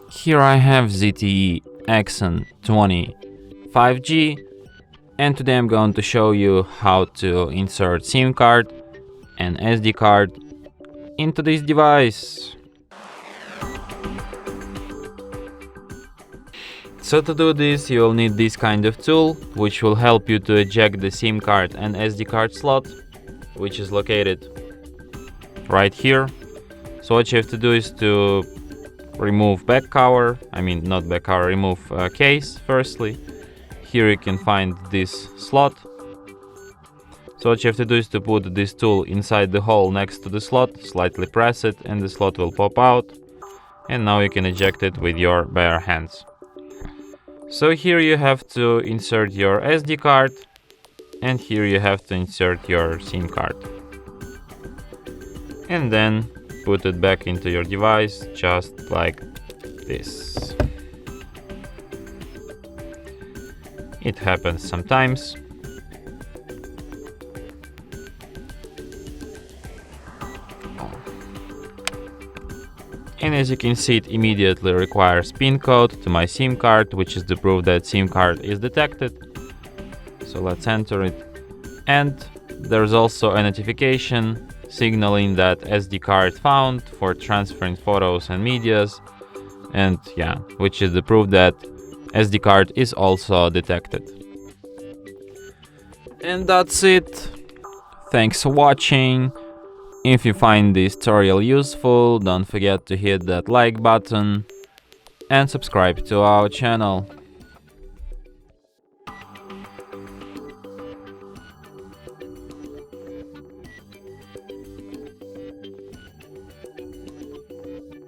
Here I have ZTE Axon 20 5G, and today I'm going to show you how to insert SIM card and SD card into this device. So to do this, you will need this kind of tool, which will help you to eject the SIM card and SD card slot, which is located right here. So what you have to do is to remove back cover, not back cover, remove case firstly. Here you can find this slot. So what you have to do is to put this tool inside the hole next to the slot, slightly press it, and the slot will pop out. And now you can eject it with your bare hands. So here you have to insert your SD card, and here you have to insert your SIM card. And then put it back into your device, just like this. It happens sometimes. And as you can see, it immediately requires PIN code to my SIM card, which is the proof that SIM card is detected. So let's enter it. And there's also a notification signaling that SD card found for transferring photos and medias, and which is the proof that SD card is also detected. And that's it. Thanks for watching. If you find this tutorial useful, don't forget to hit that like button and subscribe to our channel.